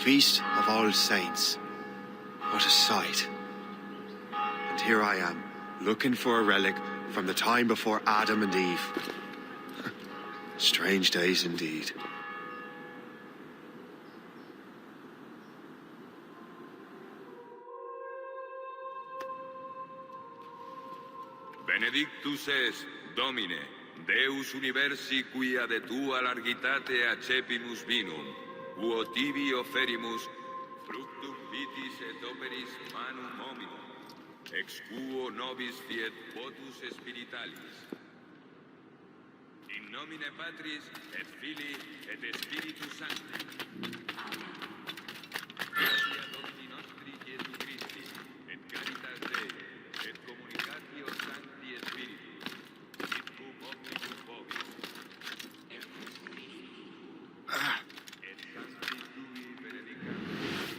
Feast of All Saints. What a sight. And here I am, looking for a relic from the time before Adam and Eve. Strange days indeed. Benedictus es, Domine, Deus universi quia de tua largitate accepimus vinum, uo tibi offerimus, fructum vitis et operis manum hominum, ex quo nobis fiet votus spiritualis. In nomine Patris et Filii et Spiritus Sancti. Gratia Domini nostri Iesu Christi, et caritas Dei, et communicatio Sancti Spiritus, sit cum omnibus vobis. Et Sancti Tui benedicamus.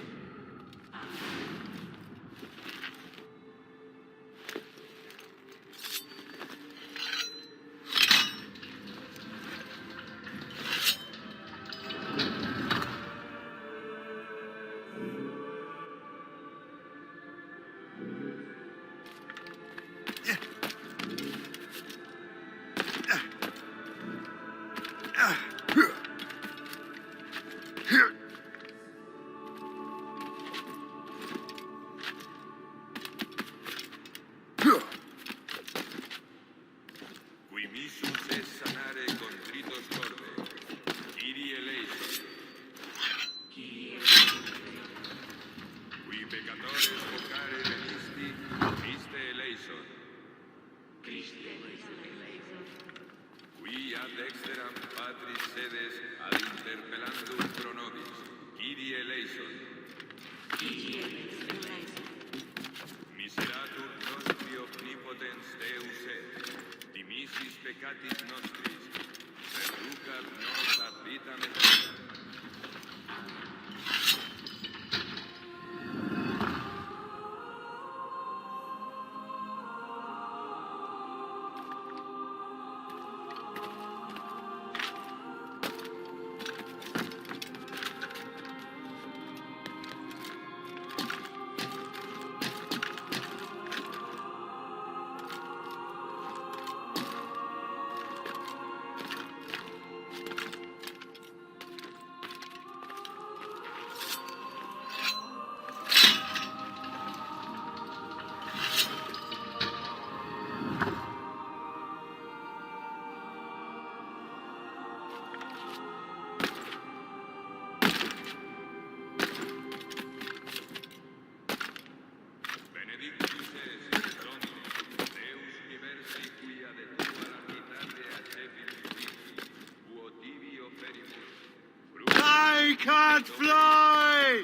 I can't fly!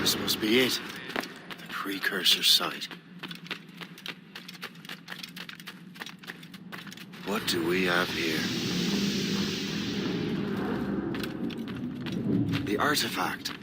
This must be it. The precursor site. What do we have here? The artifact.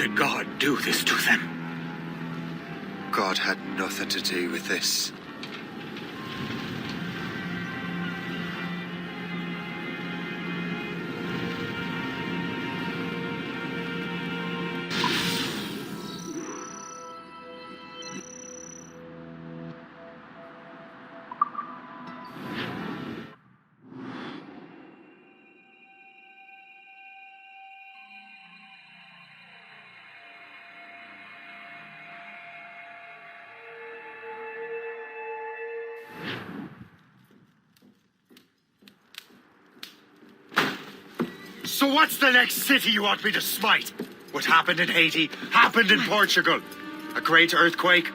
did God do this to them? God had nothing to do with this. So what's the next city you want me to smite? What happened in Haiti happened in Portugal. A great earthquake.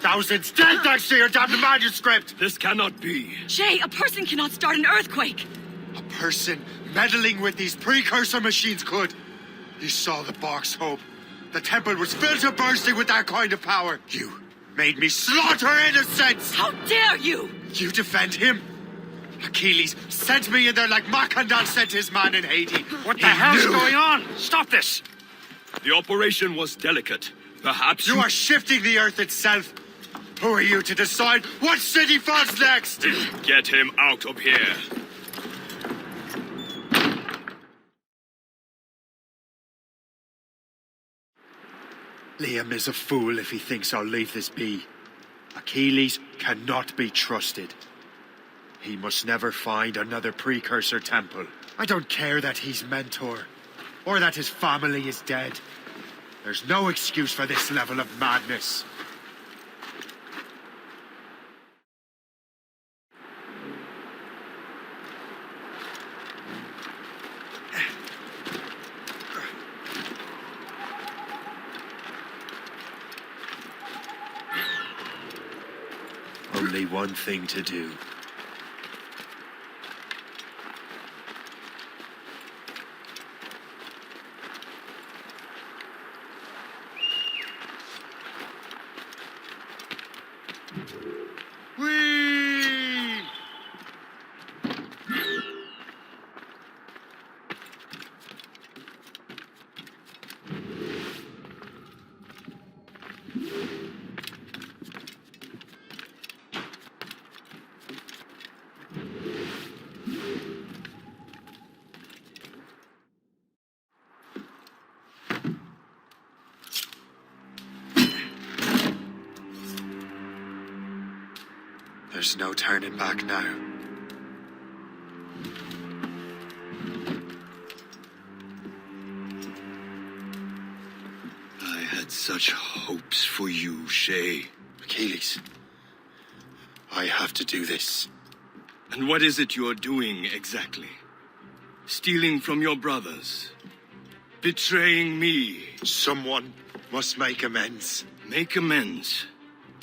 Thousands dead thanks to your damned manuscript. This cannot be. Shay, a person cannot start an earthquake. A person meddling with these precursor machines could. You saw the box, Hope. The temple was filled to bursting with that kind of power. You made me slaughter innocents. How dare you? You defend him? Achilles sent me in there like Macandal sent his man in Haiti. What the hell's going on? Stop this! The operation was delicate. Perhaps You are shifting the earth itself. Who are you to decide what city falls next? Get him out of here. Liam is a fool if he thinks I'll leave this be. Achilles cannot be trusted. He must never find another precursor temple. I don't care that he's mentor, or that his family is dead. There's no excuse for this level of madness. Only one thing to do. Whee! There's no turning back now. I had such hopes for you, Shay. Achilles, I have to do this. And what is it you're doing exactly? Stealing from your brothers? Betraying me? Someone must make amends. Make amends?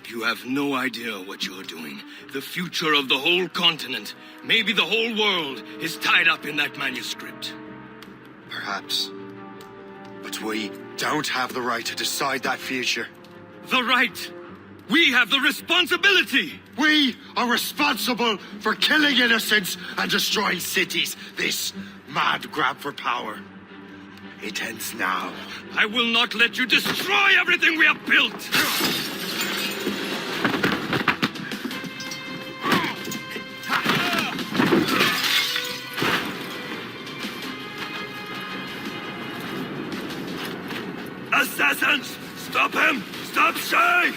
You have no idea what you're doing. The future of the whole continent, maybe the whole world, is tied up in that manuscript. Perhaps. But we don't have the right to decide that future. The right! We have the responsibility! We are responsible for killing innocents and destroying cities. This mad grab for power. It ends now. I will not let you destroy everything we have built! Assassins! Stop him! Stop Shay!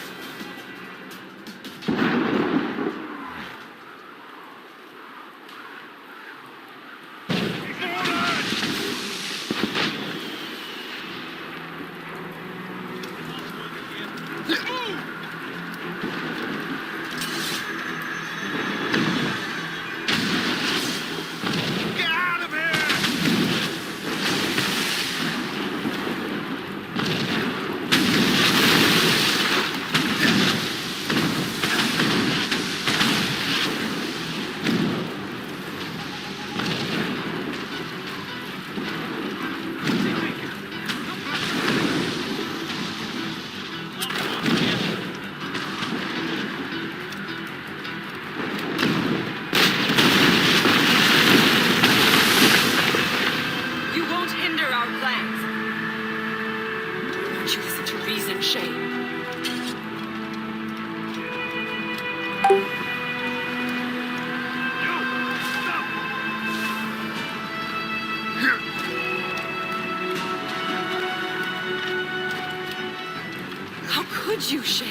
Don't you listen to reason, Shay. How could you, Shay?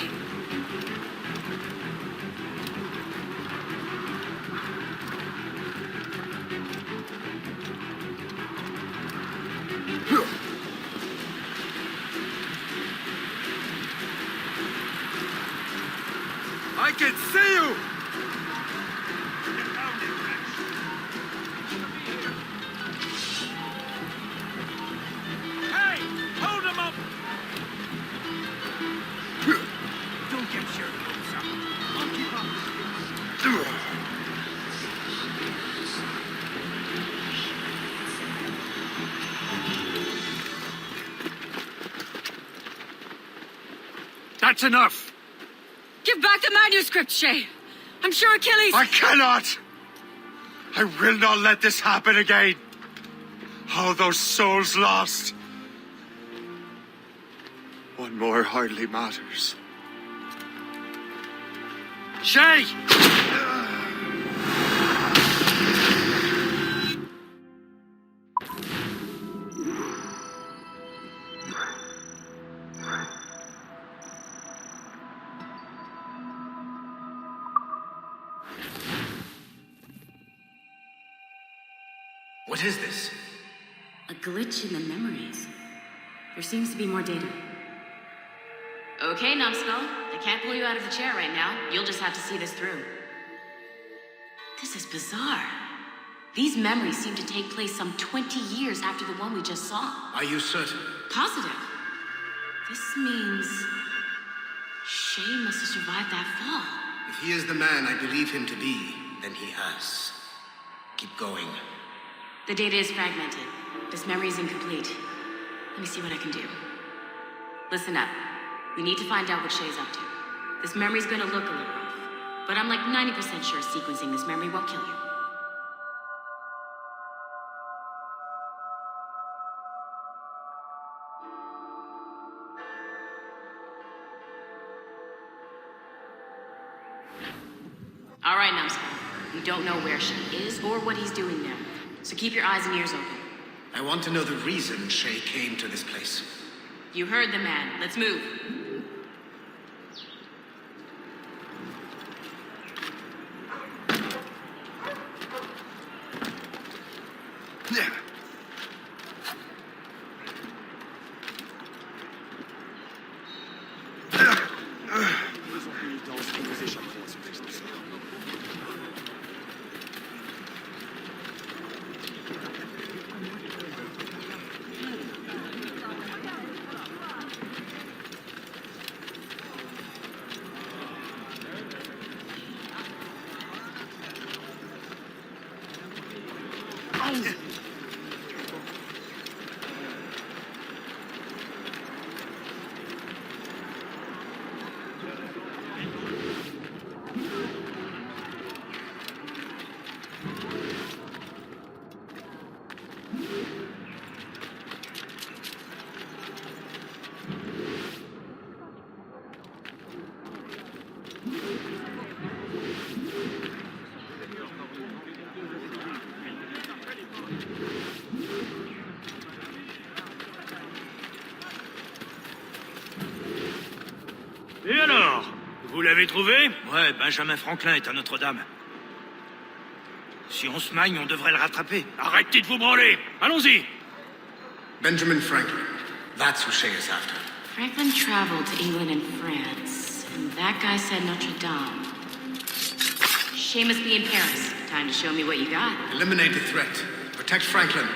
I can see you! Hey! Hold him up! Don't get your hopes up. I'll keep up. That's enough! Give back the manuscript, Shay. I'm sure Achilles... I cannot! I will not let this happen again. All those souls lost. One more hardly matters. Shay! What is this? A glitch in the memories. There seems to be more data. Okay, Numbskull. I can't pull you out of the chair right now. You'll just have to see this through. This is bizarre. These memories seem to take place some 20 years after the one we just saw. Are you certain? Positive. This means... Shay must have survived that fall. If he is the man I believe him to be, then he has. Keep going. The data is fragmented. This memory is incomplete. Let me see what I can do. Listen up. We need to find out what Shay's up to. This memory's gonna look a little rough, but I'm like 90% sure sequencing this memory won't kill you. All right, Numbskull. We don't know where Shay is or what he's doing now, so keep your eyes and ears open. I want to know the reason Shay came to this place. You heard the man. Let's move. Et alors? Vous l'avez trouvé? Ouais, Benjamin Franklin est à Notre-Dame. Si on se magne, on devrait le rattraper. Arrêtez de vous branler! Allons-y! Benjamin Franklin. That's who Shay is after. Franklin traveled to England and France, and that guy said Notre Dame. Shay must be in Paris. Time to show me what you got. Eliminate the threat. Protect Franklin.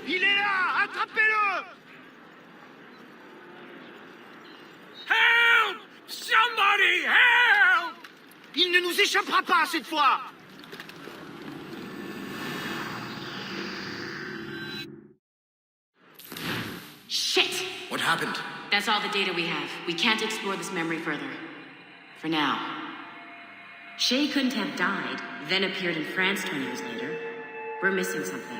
Il est là! Attrapez-le! Il ne nous échappera pas cette fois! Shit! What happened? That's all the data we have. We can't explore this memory further. For now. Shay couldn't have died, then appeared in France 20 years later. We're missing something.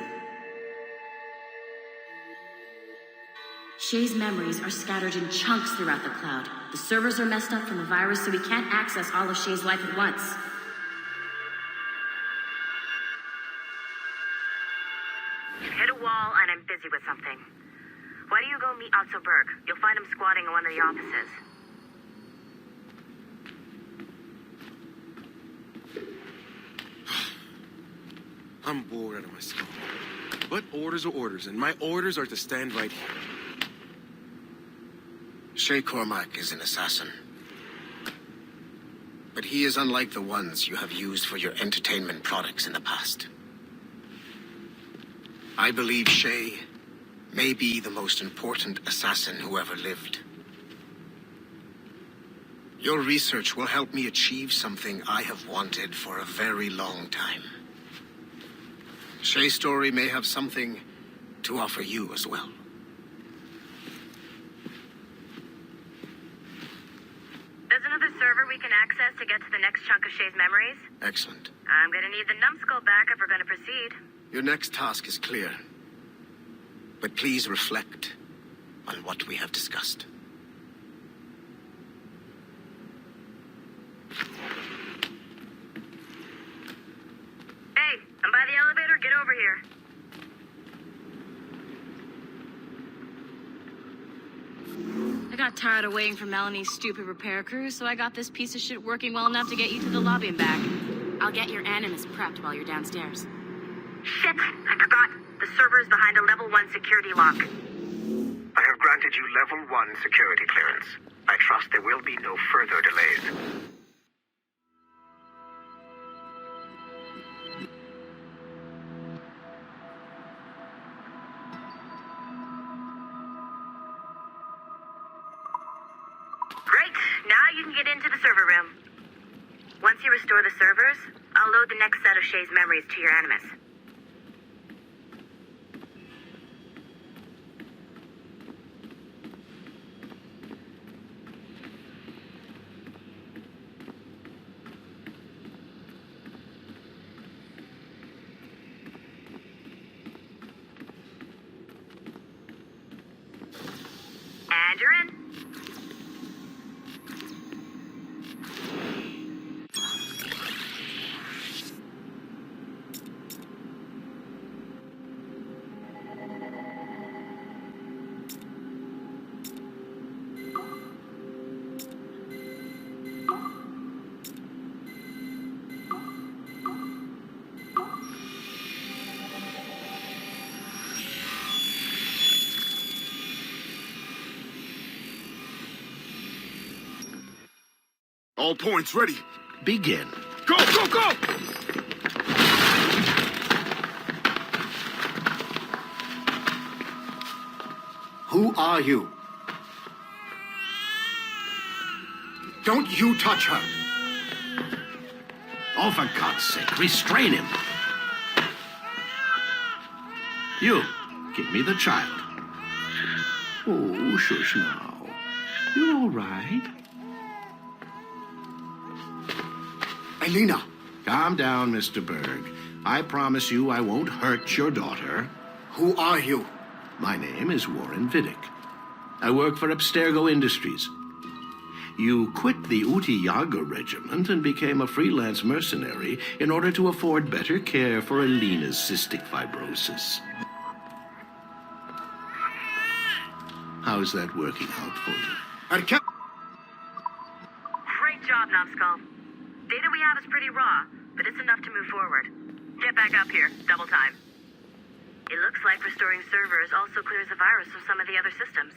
Shay's memories are scattered in chunks throughout the cloud. The servers are messed up from the virus, so we can't access all of Shay's life at once. Hit a wall, and I'm busy with something. Why don't you go meet Otto Berg? You'll find him squatting in one of the offices. I'm bored out of my skull. But orders are orders, and my orders are to stand right here. Shay Cormac is an assassin. But he is unlike the ones you have used for your entertainment products in the past. I believe Shay may be the most important assassin who ever lived. Your research will help me achieve something I have wanted for a very long time. Shay's story may have something to offer you as well. There's another server we can access to get to the next chunk of Shay's memories. Excellent. I'm gonna need the numbskull back if we're gonna proceed. Your next task is clear. But please reflect on what we have discussed. Hey, I'm by the elevator. Get over here. I got tired of waiting for Melanie's stupid repair crew, so I got this piece of shit working well enough to get you to the lobby and back. I'll get your animus prepped while you're downstairs. Shit, I forgot. The server is behind a level 1 security lock. I have granted you level 1 security clearance. I trust there will be no further delays. Great, now you can get into the server room. Once you restore the servers, I'll load the next set of Shay's memories to your animus. And you're in. All points ready. Begin. Go, go, go! Who are you? Don't you touch her! Oh, for God's sake, restrain him! You, give me the child. Oh, shush now. You're all right. Elena! Calm down, Mr. Berg. I promise you I won't hurt your daughter. Who are you? My name is Warren Vidic. I work for Abstergo Industries. You quit the Uti Yaga regiment and became a freelance mercenary in order to afford better care for Elena's cystic fibrosis. How's that working out for you? Great job, Numbskull. Data we have is pretty raw, but it's enough to move forward. Get back up here. Double time. It looks like restoring servers also clears the virus from some of the other systems.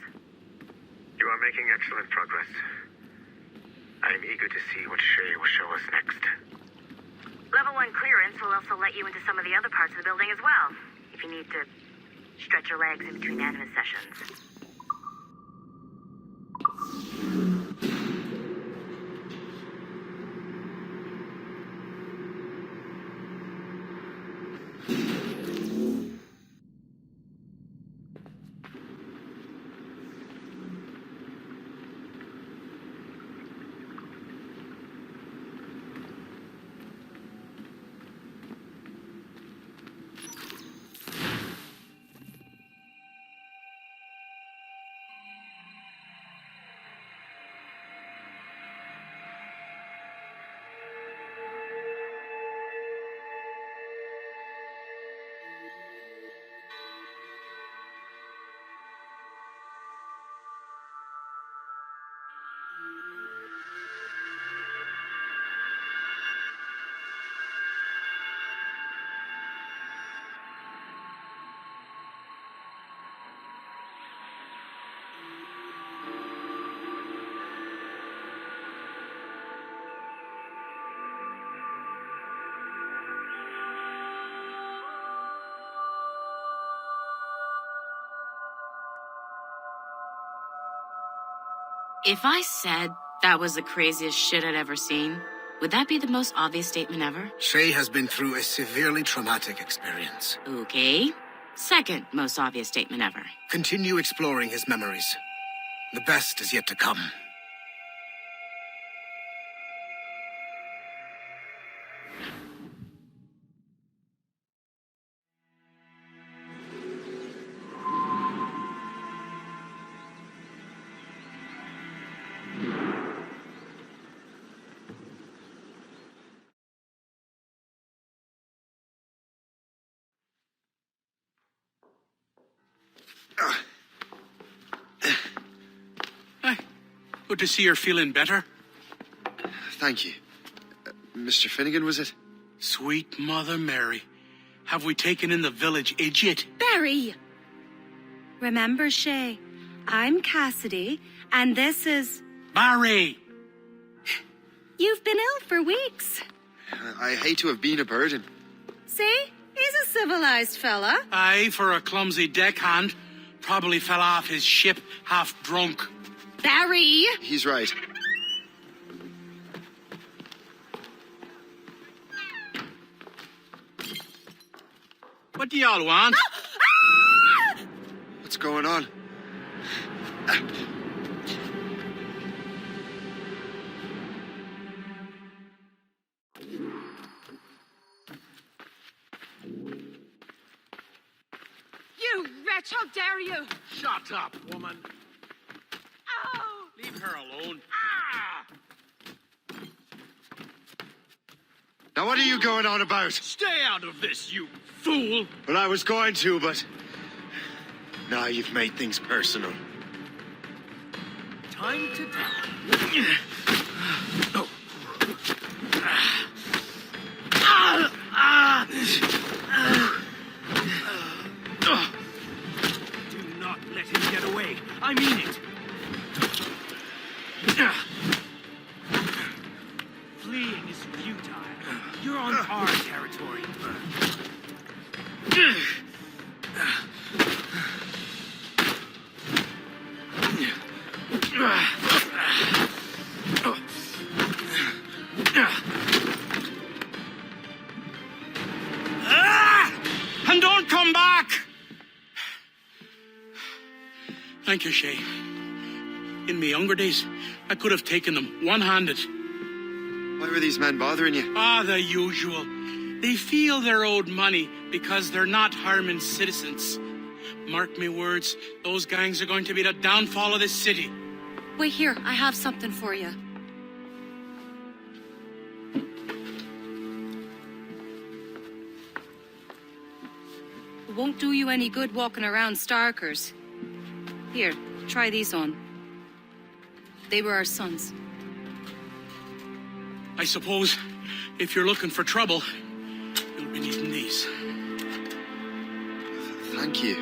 You are making excellent progress. I am eager to see what Shay will show us next. Level 1 clearance will also let you into some of the other parts of the building as well, if you need to stretch your legs in between animus sessions. If I said that was the craziest shit I'd ever seen, would that be the most obvious statement ever? Shay has been through a severely traumatic experience. Okay. Second most obvious statement ever. Continue exploring his memories. The best is yet to come. Good to see you're feeling better. Thank you. Mr. Finnegan, was it? Sweet Mother Mary. Have we taken in the village idiot? Barry! Remember, Shay, I'm Cassidy, and this is... Barry! You've been ill for weeks. I hate to have been a burden. See? He's a civilized fella. Aye, for a clumsy deckhand. Probably fell off his ship half drunk. Barry! He's right. What do y'all want? What's going on? You wretch, how dare you! Shut up, woman. Oh! Leave her alone. Now what are you going on about? Stay out of this, you fool! Well, I was going to, but... Now you've made things personal. Time to die. Do not let him get away. I mean it. Fleeing is futile. You're on our territory. And don't come back! Thank you, Shay. In my younger days, I could have taken them one-handed. Why were these men bothering you? The usual. They feel they're owed money because they're not harming citizens. Mark me words, those gangs are going to be the downfall of this city. Wait here, I have something for you. It won't do you any good walking around Starkers. Here, try these on. They were our sons. I suppose if you're looking for trouble, you'll be needing these. Thank you.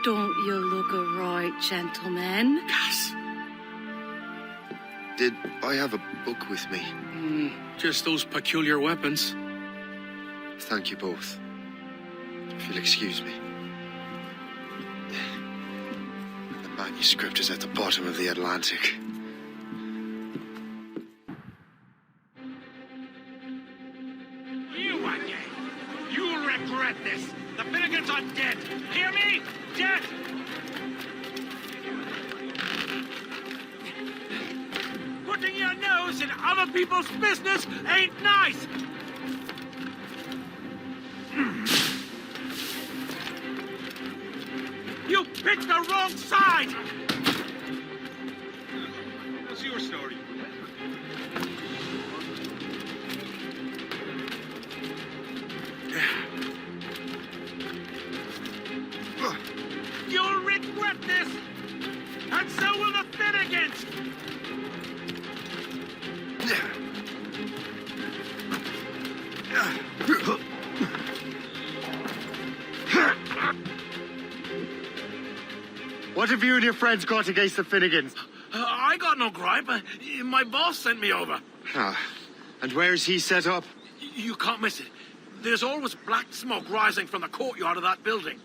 Don't you look a right, gentlemen? Yes. Did I have a book with me? Just those peculiar weapons. Thank you both. If you'll excuse me. The manuscript is at the bottom of the Atlantic. You, Wanye! You'll regret this! The Finnegans are dead! Hear me? Dead! Putting your nose in other people's business ain't nice! You picked the wrong side! What's your your story. You'll regret this! And so will the Finnegans! What have you and your friends got against the Finnegans? I got no gripe. My boss sent me over. Ah, and where's he set up? You can't miss it. There's always black smoke rising from the courtyard of that building.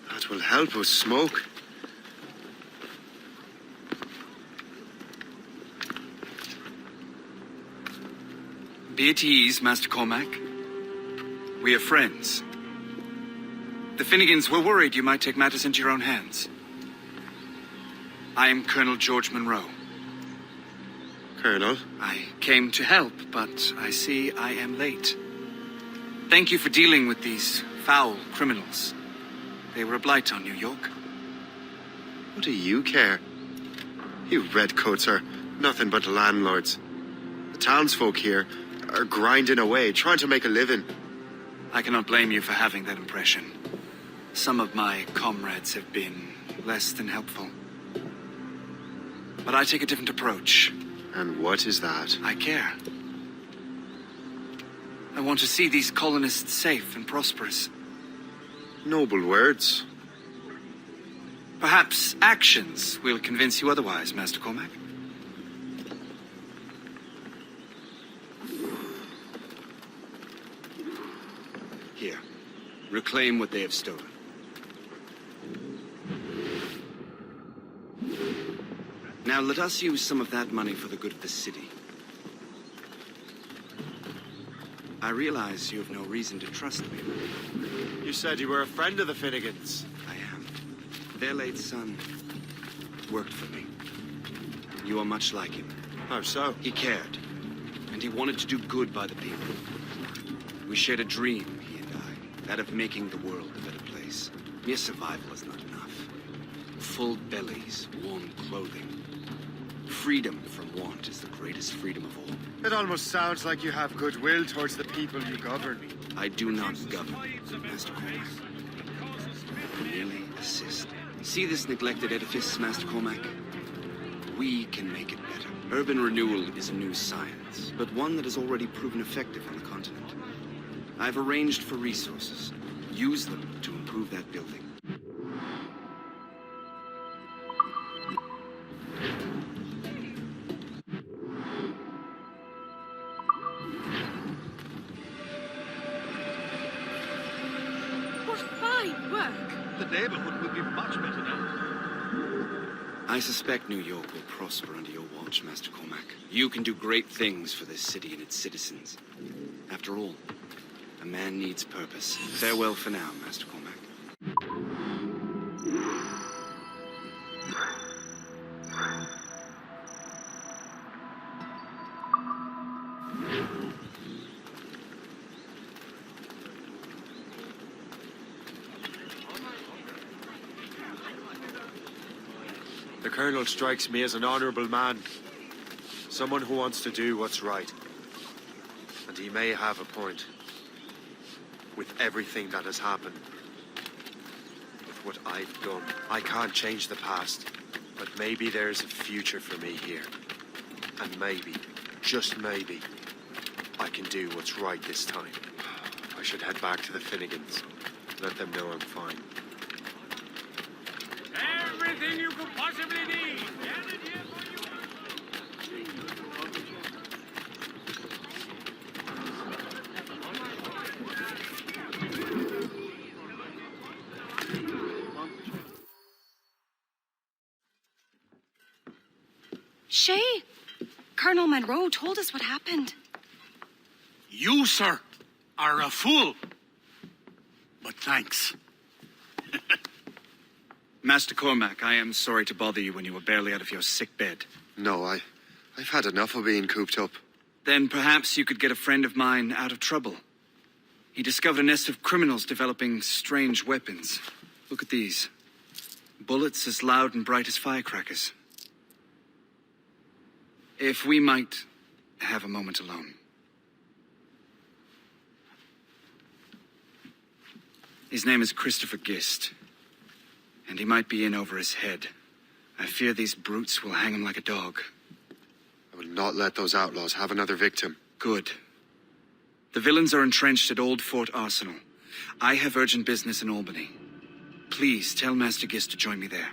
That will help us smoke. Be at ease, Master Cormac. We are friends. The Finnegans were worried you might take matters into your own hands. I am Colonel George Monroe. Colonel? I came to help, but I see I am late. Thank you for dealing with these foul criminals. They were a blight on New York. What do you care? You redcoats are nothing but landlords. The townsfolk here are grinding away, trying to make a living. I cannot blame you for having that impression. Some of my comrades have been less than helpful. But I take a different approach. And what is that? I care. I want to see these colonists safe and prosperous. Noble words. Perhaps actions will convince you otherwise, Master Cormac. Here. Reclaim what they have stolen. Now let us use some of that money for the good of the city. I realize you have no reason to trust me. You said you were a friend of the Finnegans. I am. Their late son worked for me. You are much like him. How so? He cared, and he wanted to do good by the people. We shared a dream, he and I, that of making the world a better place. Mere survival is not enough. Full bellies, warm clothing. Freedom from want is the greatest freedom of all. It almost sounds like you have goodwill towards the people you govern. I do not govern, Master Cormac. I merely assist. See this neglected edifice, Master Cormac? We can make it better. Urban renewal is a new science, but one that has already proven effective on the continent. I've arranged for resources. Use them to improve that building. The neighborhood will be much better now. I suspect New York will prosper under your watch, Master Cormac. You can do great things for this city and its citizens. After all, a man needs purpose. Farewell for now, Master Cormac. The Colonel strikes me as an honorable man. Someone who wants to do what's right. And he may have a point. With everything that has happened. With what I've done. I can't change the past. But maybe there's a future for me here. And maybe, just maybe, I can do what's right this time. I should head back to the Finnegans. Let them know I'm fine. Everything you could possibly need. Shay, Colonel Monroe told us what happened. You, sir, are a fool. But thanks. Master Cormac, I am sorry to bother you when you were barely out of your sick bed. No, I've had enough of being cooped up. Then perhaps you could get a friend of mine out of trouble. He discovered a nest of criminals developing strange weapons. Look at these. Bullets as loud and bright as firecrackers. If we might have a moment alone. His name is Christopher Gist. And he might be in over his head. I fear these brutes will hang him like a dog. I will not let those outlaws have another victim. Good. The villains are entrenched at Old Fort Arsenal. I have urgent business in Albany. Please tell Master Gist to join me there.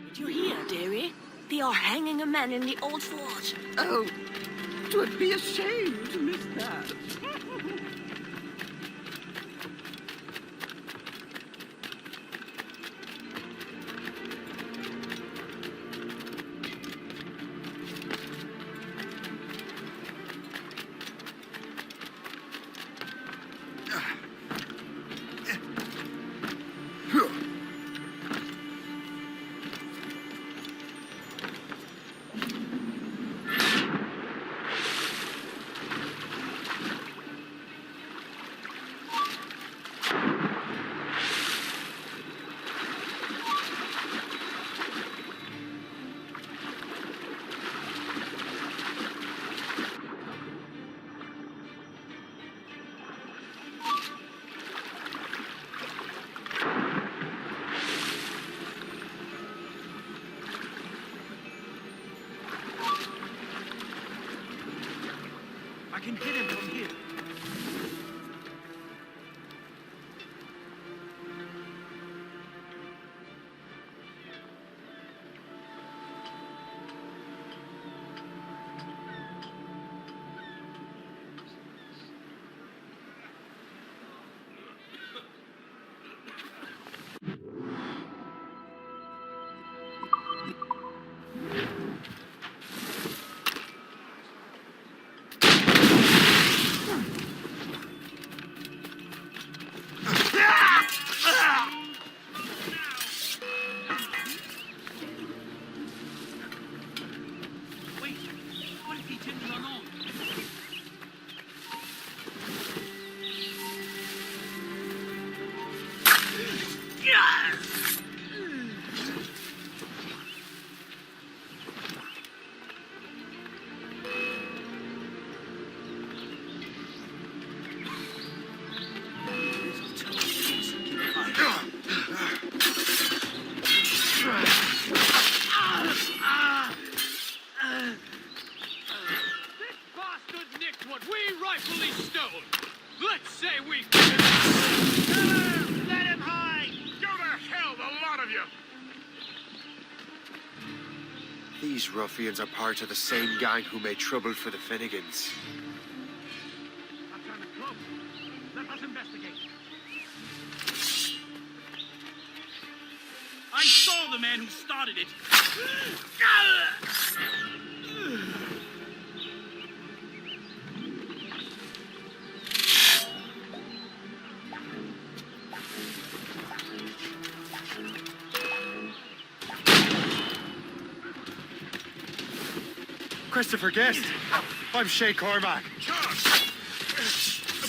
Did you hear, dearie? They are hanging a man in the old fort. Oh, 'twould be a shame to miss that. I can hit him from here. What we rightfully stole. Let's say we... Let him hide! Go to hell, the lot of you! These ruffians are part of the same gang who made trouble for the Finnegans. I've found a club. Let us investigate. I saw the man who started it. Christopher Guest. I'm Shay Cormac.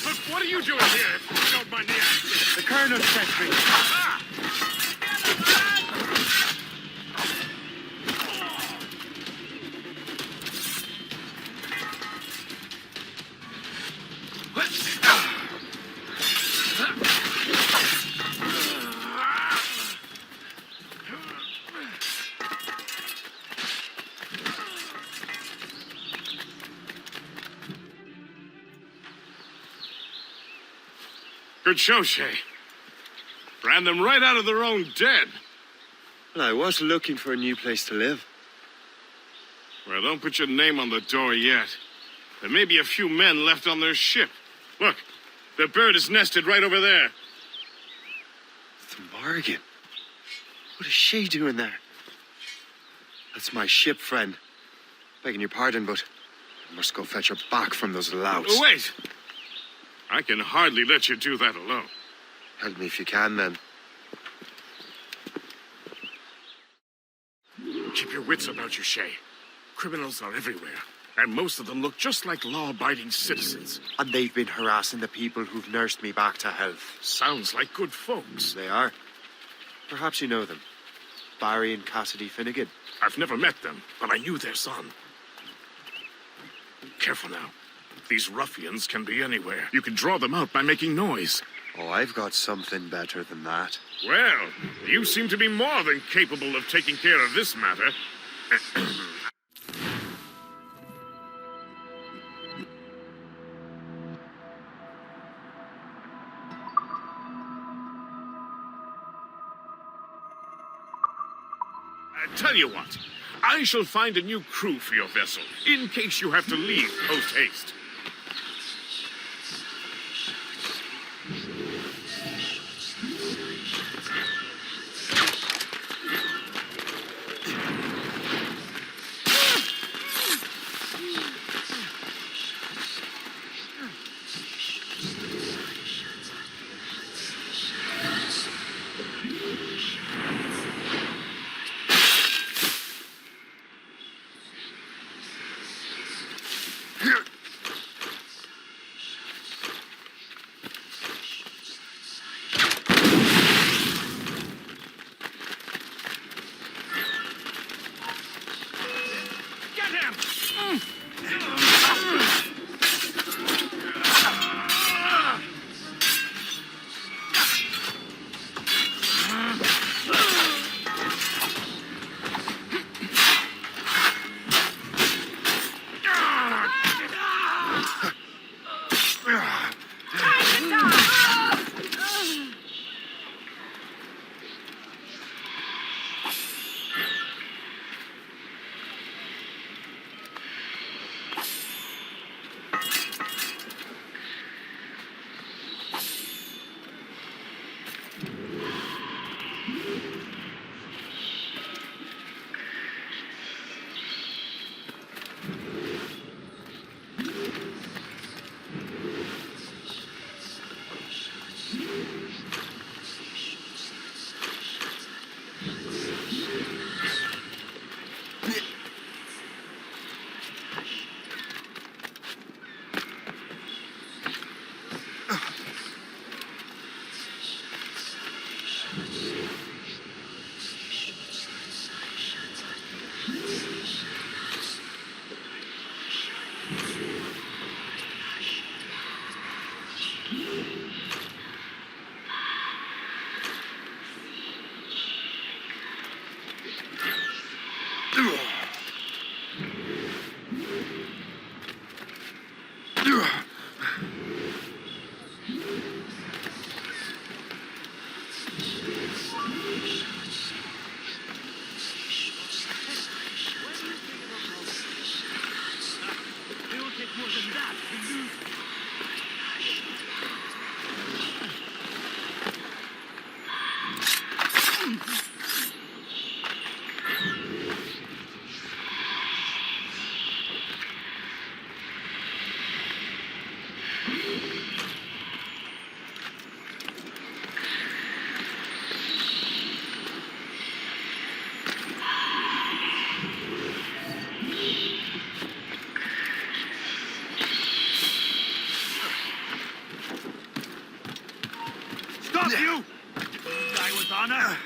But what are you doing here, if you don't mind me asking? The Colonel sent me. Good show, Shay. Ran them right out of their own den. Well, I was looking for a new place to live. Well, don't put your name on the door yet. There may be a few men left on their ship. Look, the bird is nested right over there. The Morgan. What is she doing there? That's my ship, friend. Begging your pardon, but I must go fetch her back from those louts. Wait! I can hardly let you do that alone. Help me if you can, then. Keep your wits about you, Shay. Criminals are everywhere, and most of them look just like law-abiding citizens. And they've been harassing the people who've nursed me back to health. Sounds like good folks. They are. Perhaps you know them. Barry and Cassidy Finnegan. I've never met them, but I knew their son. Careful now. These ruffians can be anywhere. You can draw them out by making noise. Oh, I've got something better than that. Well, you seem to be more than capable of taking care of this matter. Tell you what, I shall find a new crew for your vessel, in case you have to leave post-haste. Stop you! Die with honor.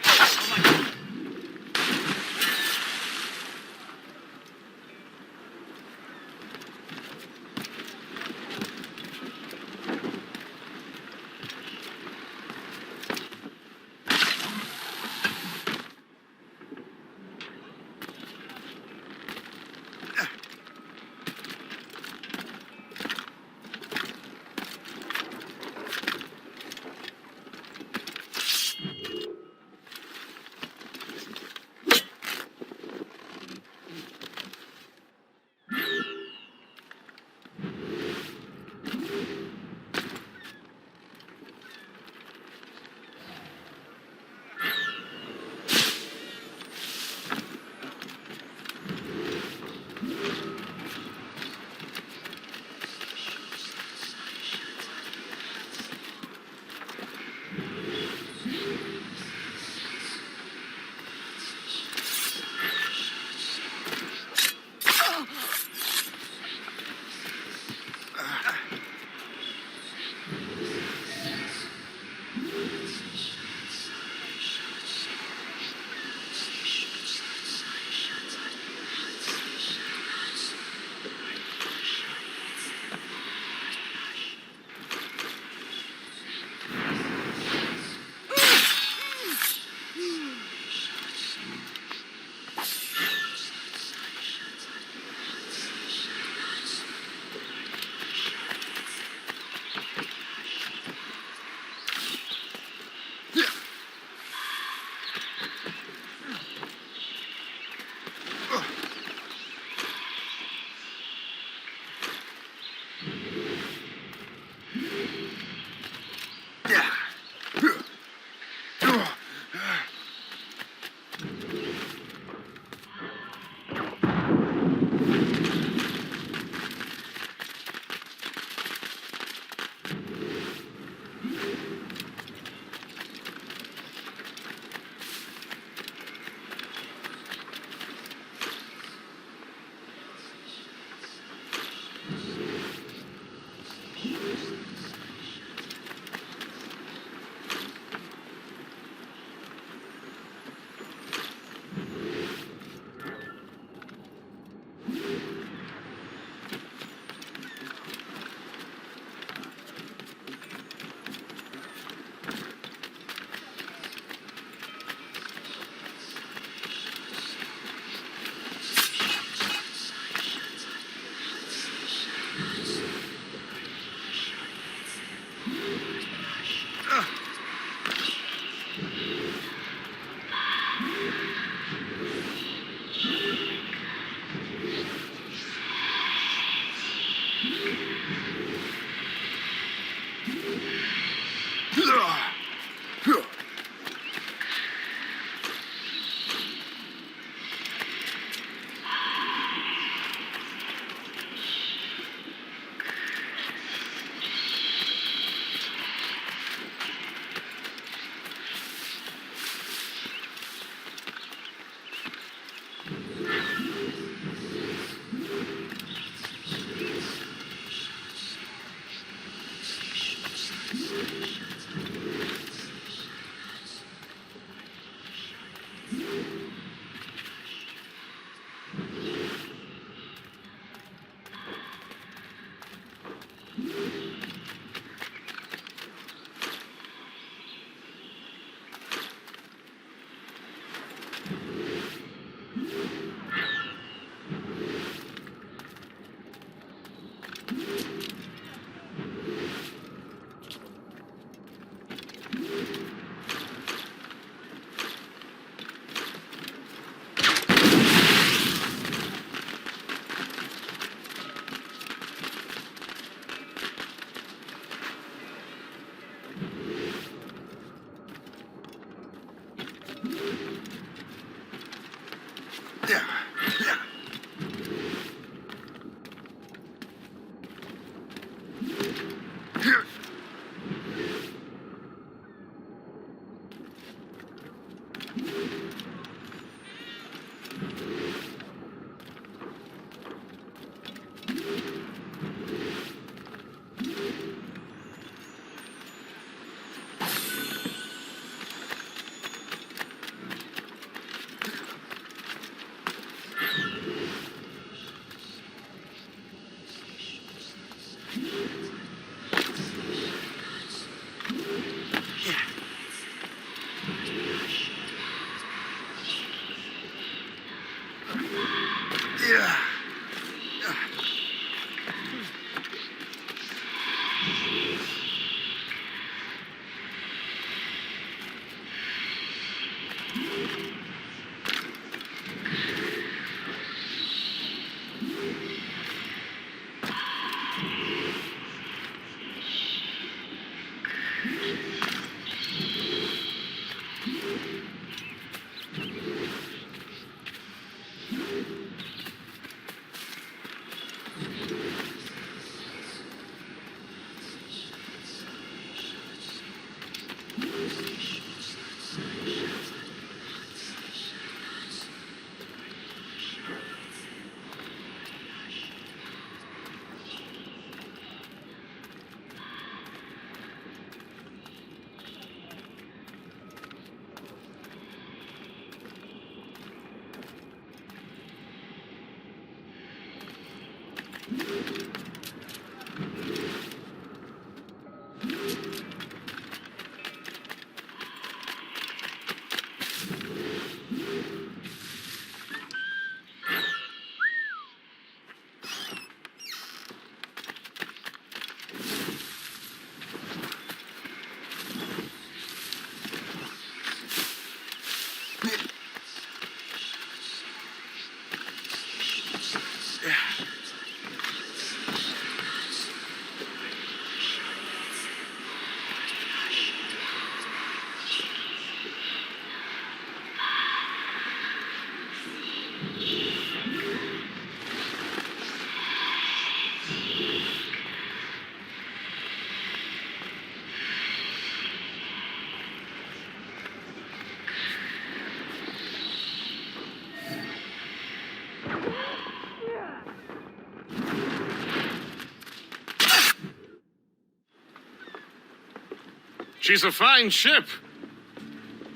She's a fine ship.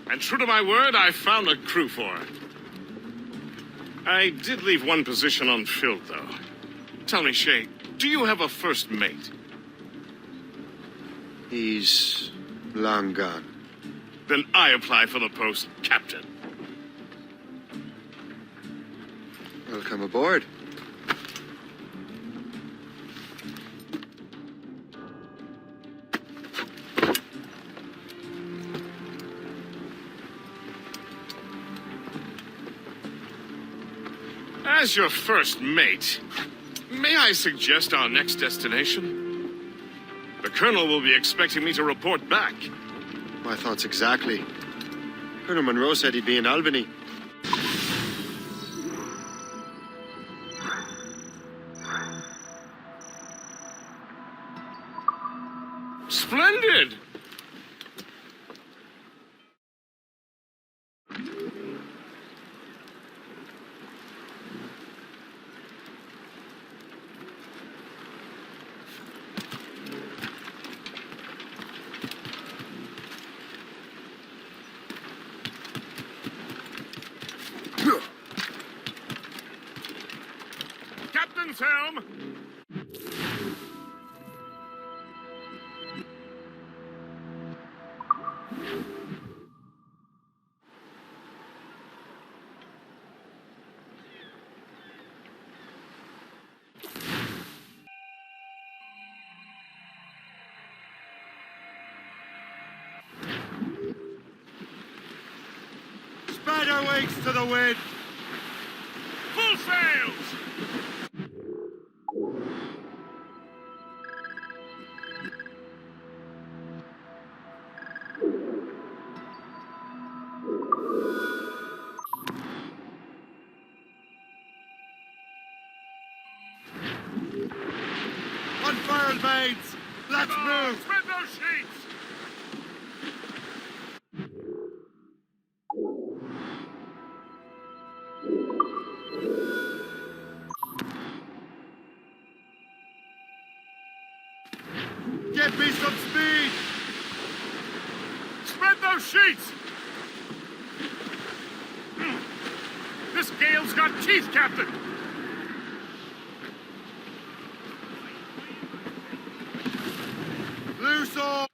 And true to my word, I found a crew for her. I did leave one position unfilled, though. Tell me, Shay, do you have a first mate? He's long gone. Then I apply for the post, Captain. Welcome aboard. As your first mate, may I suggest our next destination? The Colonel will be expecting me to report back. My thoughts exactly. Colonel Monroe said he'd be in Albany. Splendid! Captain's helm! Spread our wings to the wind! Full sails! Unfurled mains! Let's move! Spread those sheets! Give me some speed! Spread those sheets! This gale's got teeth, Captain! Loose all!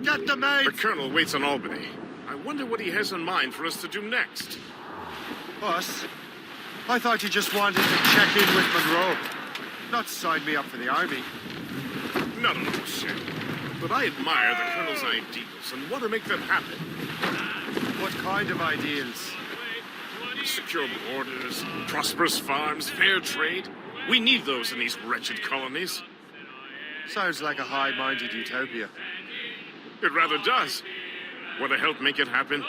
Get the mates! The Colonel waits in Albany. I wonder what he has in mind for us to do next. Us? I thought you just wanted to check in with Monroe, not sign me up for the army. Not at all, Shay. But I admire the Colonel's ideals and want to make them happen. What kind of ideals? Secure borders, prosperous farms, fair trade. We need those in these wretched colonies. Sounds like a high-minded utopia. It rather does. Want to help make it happen?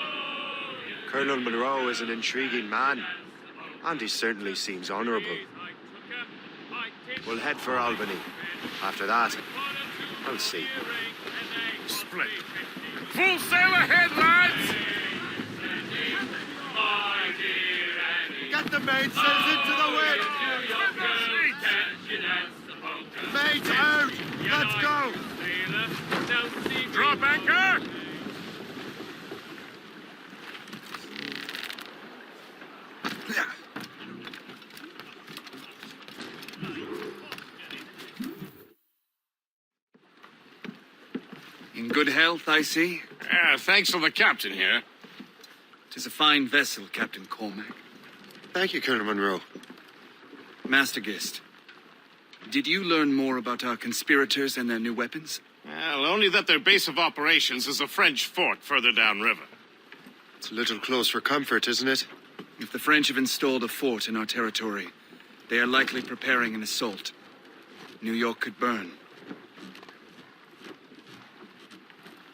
Colonel Monroe is an intriguing man, and he certainly seems honorable. We'll head for Albany. After that, I'll see. Splendid. Full sail ahead, lads! Get the mainsails into the wind! Mates out! Let's go! Drop anchor! In good health, I see. Thanks for the captain here. 'Tis a fine vessel, Captain Cormac. Thank you, Colonel Monroe. Master Gist, did you learn more about our conspirators and their new weapons? Well, only that their base of operations is a French fort further downriver. It's a little close for comfort, isn't it? If the French have installed a fort in our territory, they are likely preparing an assault. New York could burn.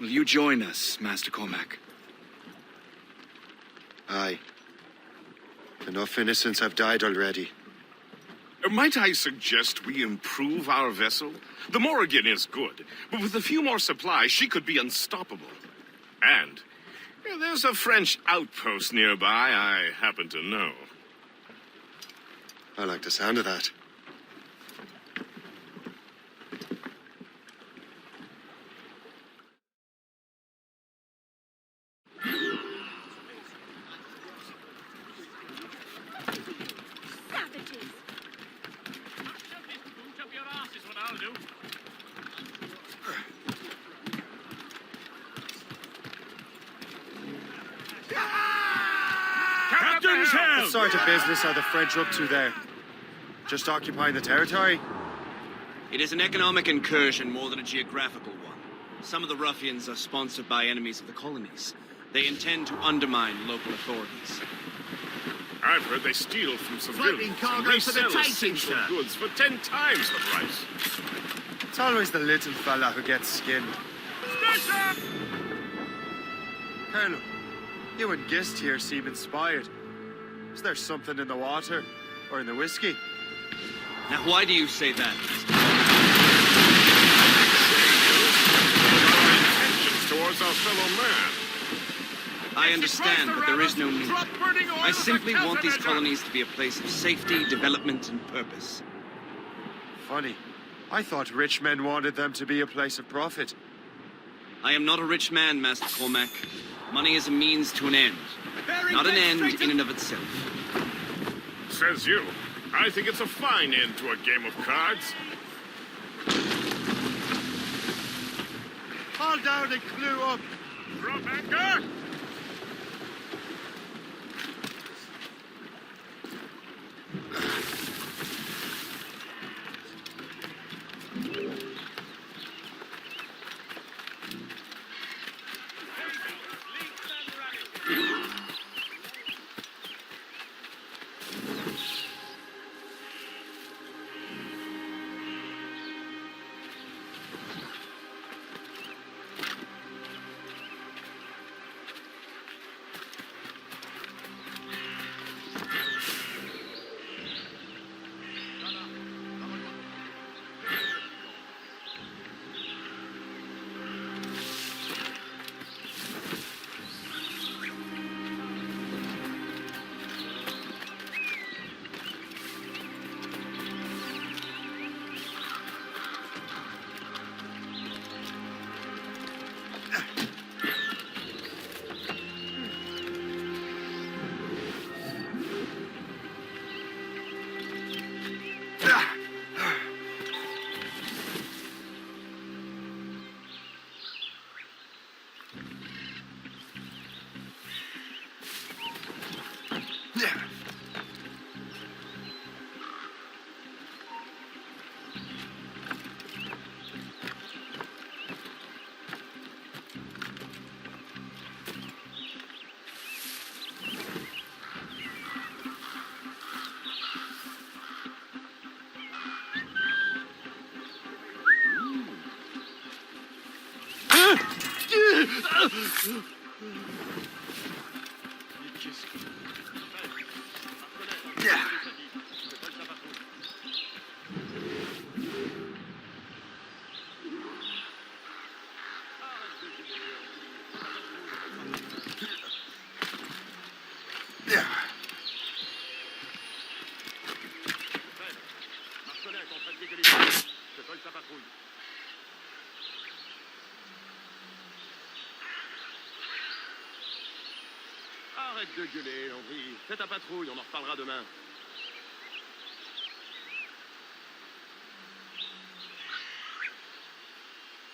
Will you join us, Master Cormac? Aye. Enough innocents have died already. Might I suggest we improve our vessel? The Morrigan is good, but with a few more supplies, she could be unstoppable. And there's a French outpost nearby I happen to know. I like the sound of that. What sort of business are the French up to there? Just occupying the territory? It is an economic incursion more than a geographical one. Some of the ruffians are sponsored by enemies of the colonies. They intend to undermine local authorities. I've heard they steal from civilians and resell essential goods for 10 times the price. It's always the little fella who gets skinned. Station! Colonel, you and Gist here seem inspired. Is there something in the water? Or in the whiskey? Now, why do you say that? Intentions towards our fellow man. I understand, but there is no need. I simply want these colonies to be a place of safety, development, and purpose. Funny. I thought rich men wanted them to be a place of profit. I am not a rich man, Master Cormac. Money is a means to an end, not an end in and of itself. Says you. I think it's a fine end to a game of cards. Haul down and clew up. Drop anchor! Arrête de gueuler, Landry. Fais ta patrouille, on en reparlera demain.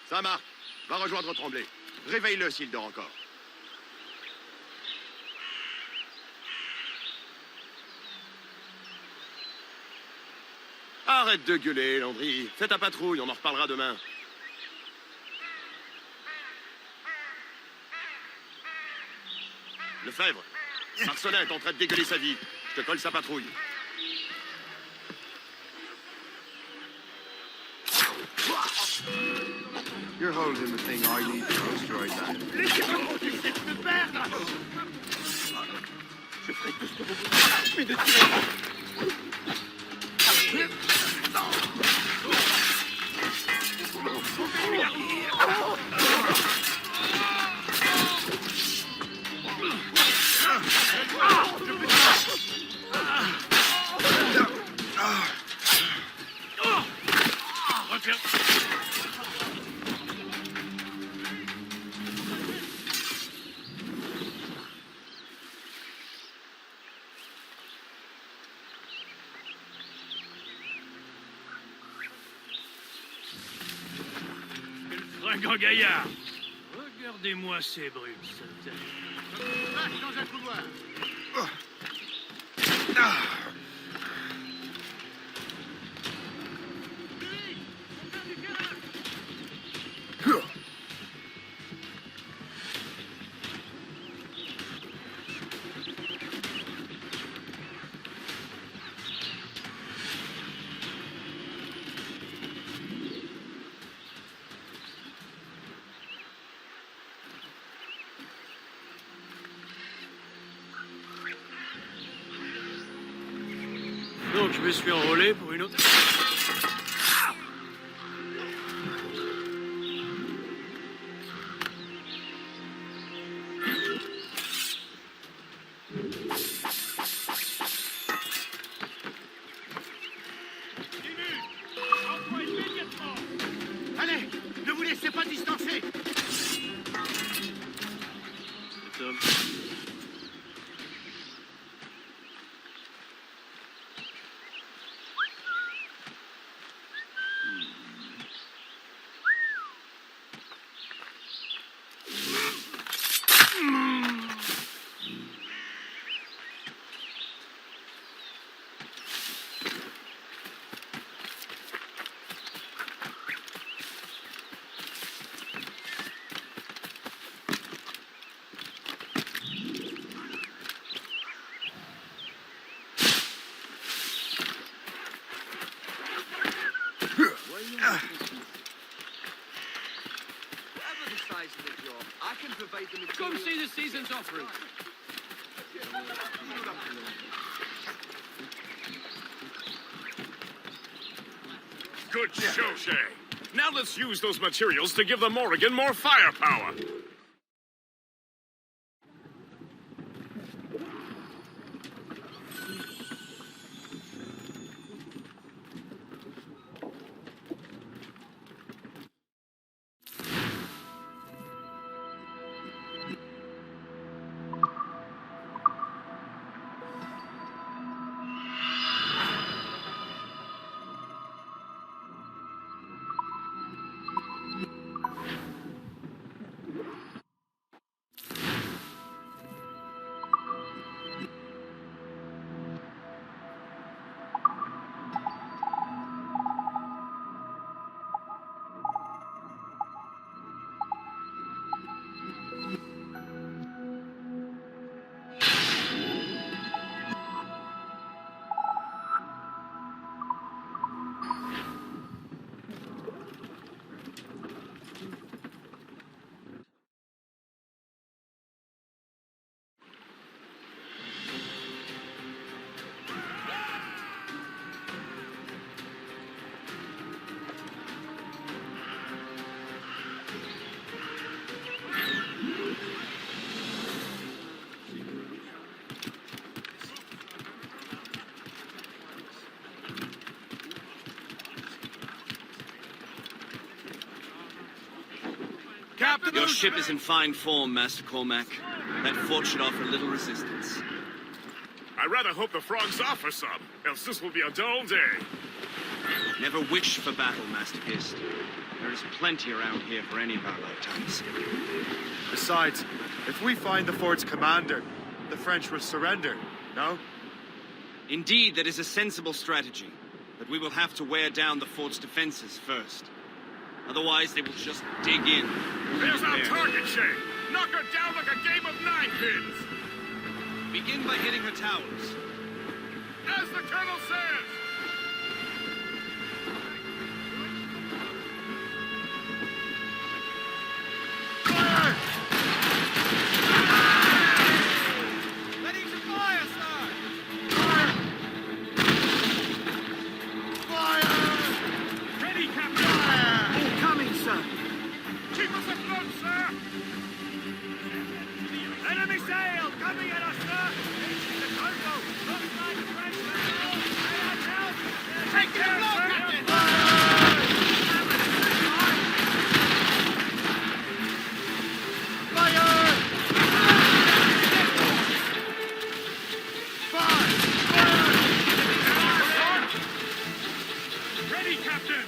Ça marque. Va rejoindre Tremblay. Réveille-le s'il dort encore. Arrête de gueuler, Landry. Fais ta patrouille, on en reparlera demain. Lefebvre, Marcelin est en train de dégueuler sa vie. Je te colle sa patrouille. You're holding the thing I need to destroy that. Laissez-moi essayer de me perdre. Je ferai tout ce que vous voulez, mais de Un grand gaillard. Regardez-moi ces brutes, sale. Marche dans un couloir. Donc, je me suis enrôlé pour une autre... Allez, ne vous laissez pas distancer. Come see the season's offering. Good show, Shay. Now let's use those materials to give the Morrigan more firepower. Your ship is in fine form, Master Cormac. That fort should offer little resistance. I rather hope the frogs offer some, else this will be a dull day. Never wish for battle, Master Gist. There is plenty around here for any of our lifetimes. Besides, if we find the fort's commander, the French will surrender, no? Indeed, that is a sensible strategy. But we will have to wear down the fort's defenses first. Otherwise, they will just dig in. There's our target, Shay. Knock her down like a game of 9-pins. Begin by hitting her towers. As the Colonel says. Fire! Ready to fire, sir! Fire! Fire! Ready, Captain. Fire! Incoming, sir. Keep us afloat, sir. Enemy sail coming at us, sir! The cargo! Looks like French vessel! Take care, sir! Captain! Fire! Fire! Ready, Captain.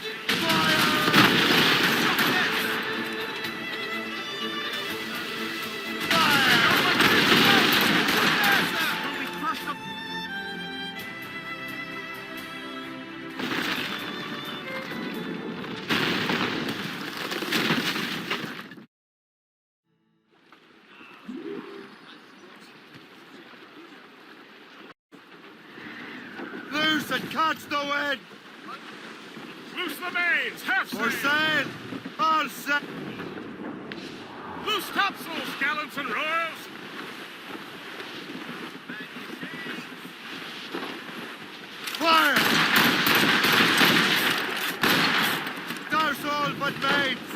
Loose and catch the wind! Loose the mains, half For sail. sail! All set! Loose topsails, gallants and royals. Fire! Douse all but mains!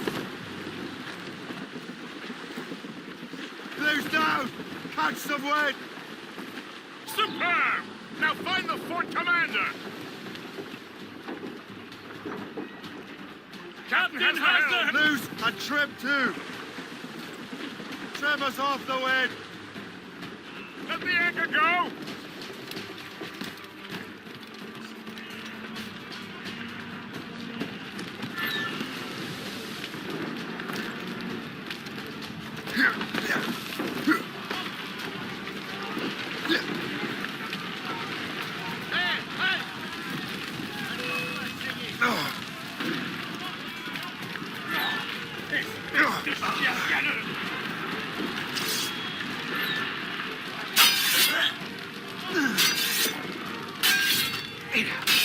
Loose down! Catch some wind! Superb! Now find the fort commander. Captain has the helm. Loose and trim too! Trim us off the wind! Let the anchor go.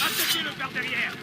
Attaquez-le par derrière!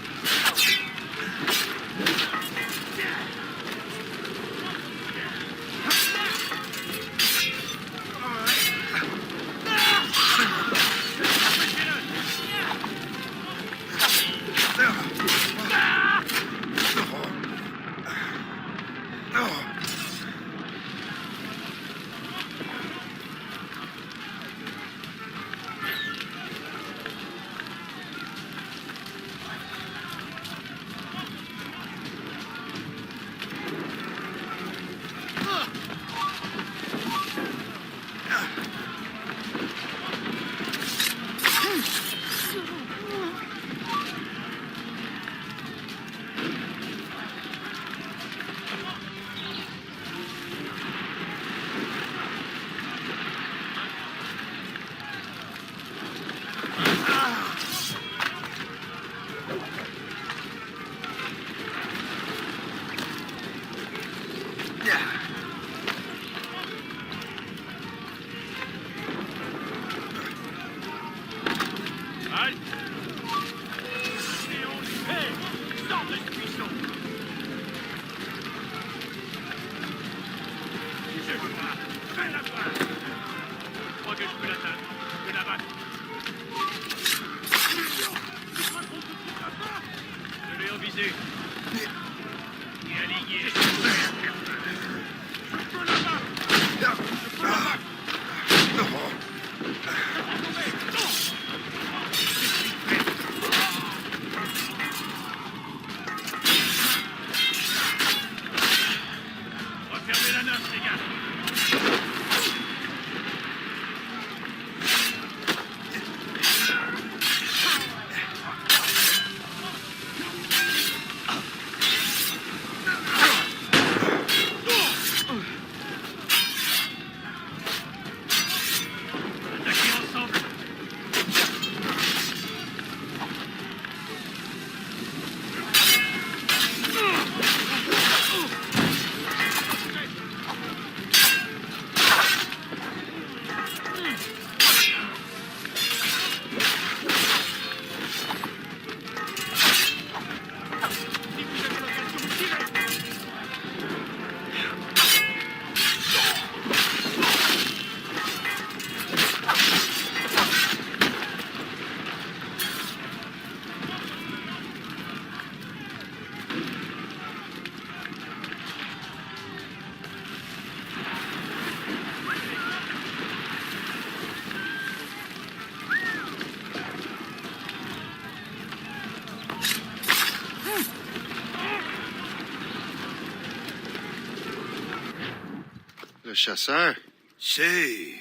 Le Chasseur. Shay.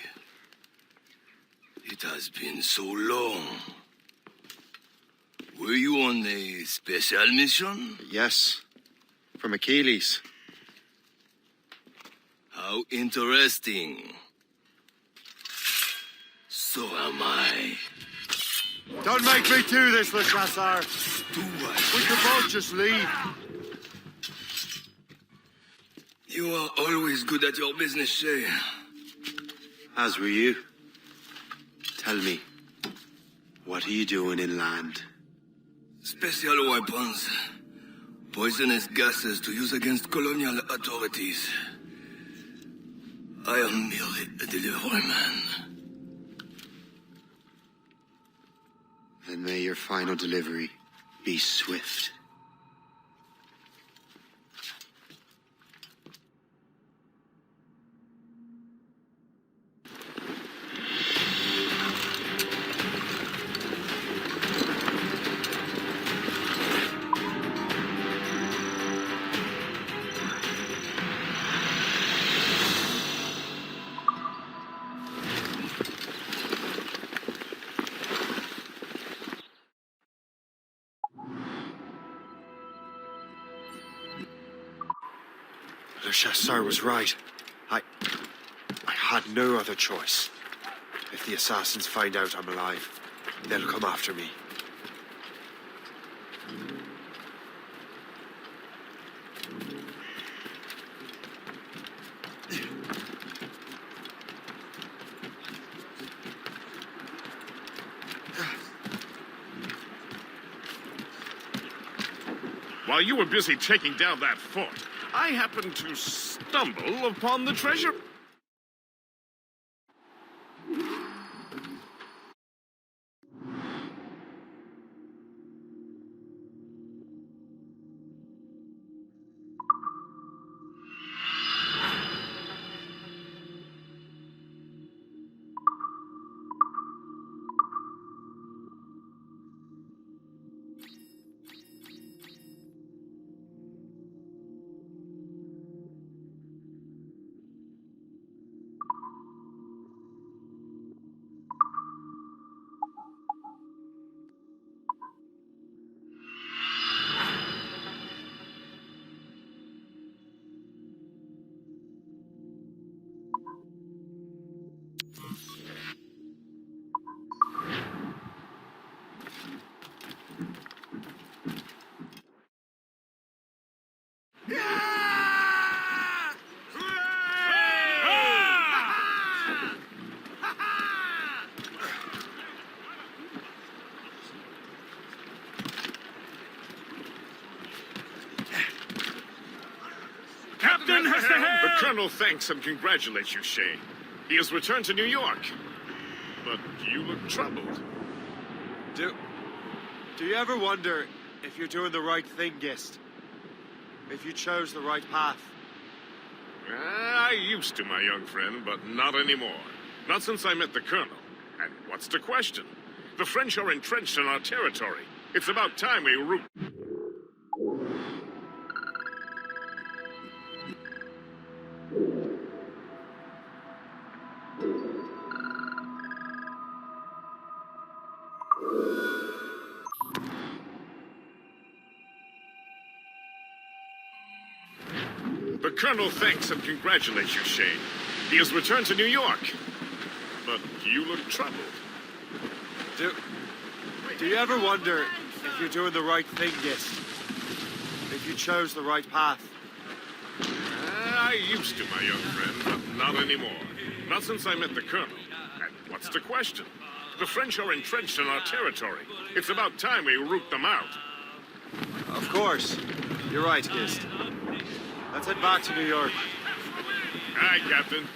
It has been so long. Were you on a special mission? Yes. From Achilles. How interesting. So am I. Don't make me do this, Le Chasseur. Do what? We could both just leave. You are always good at your business, Shay. As were you. Tell me, what are you doing inland? Special weapons. Poisonous gases to use against colonial authorities. I am merely a delivery man. Then may your final delivery be swift. Le Chasseur was right. I had no other choice. If the assassins find out I'm alive, they'll come after me. While you were busy taking down that fort, I happened to stumble upon the treasure. Captain has the head! The Colonel thanks and congratulates you, Shay. He has returned to New York. But you look troubled. Do you ever wonder if you're doing the right thing, Gist? If you chose the right path? I used to, my young friend, but not anymore. Not since I met the Colonel. And what's the question? The French are entrenched in our territory. It's about time we root. The Colonel thanks and congratulates you, Shay. He has returned to New York. But you look troubled. Do you ever wonder if you're doing the right thing, Gist? If you chose the right path? I used to, my young friend, but not anymore. Not since I met the Colonel. And what's the question? The French are entrenched in our territory. It's about time we root them out. Of course. You're right, Gist. Let's head back to New York. Aye, Captain.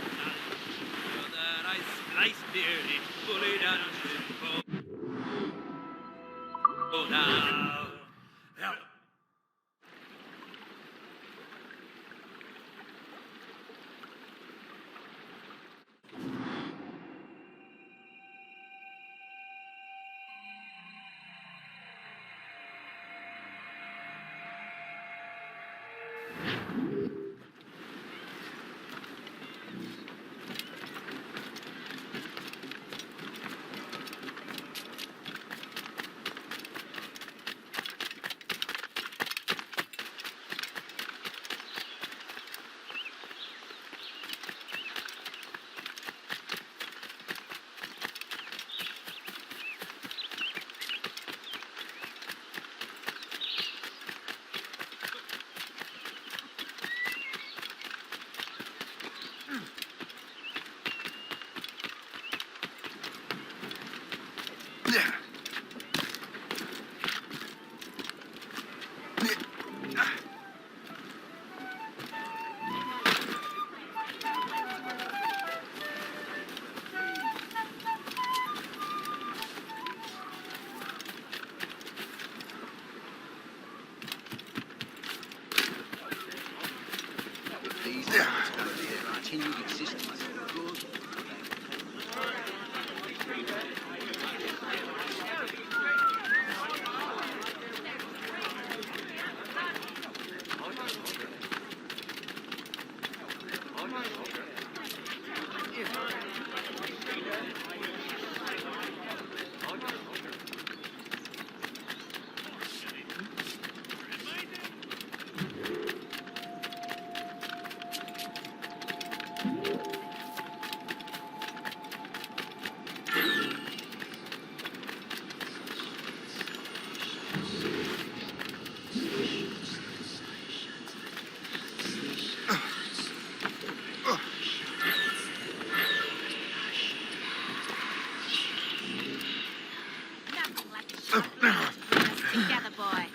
Together, boy.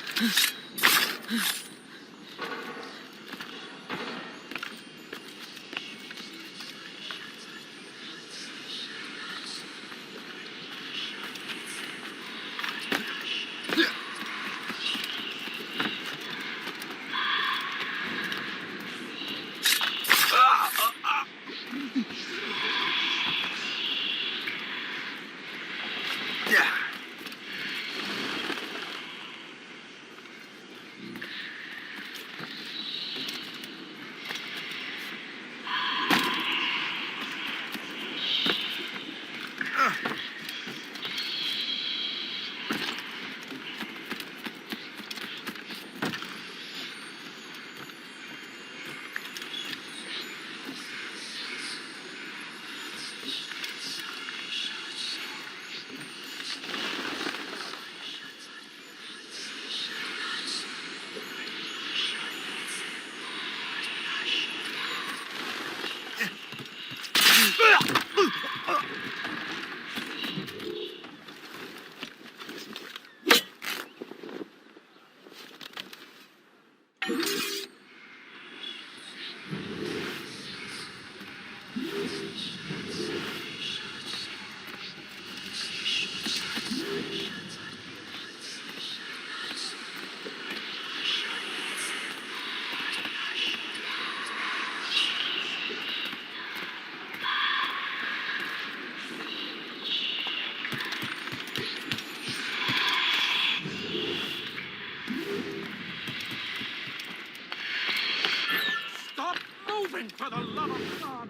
For the love of God!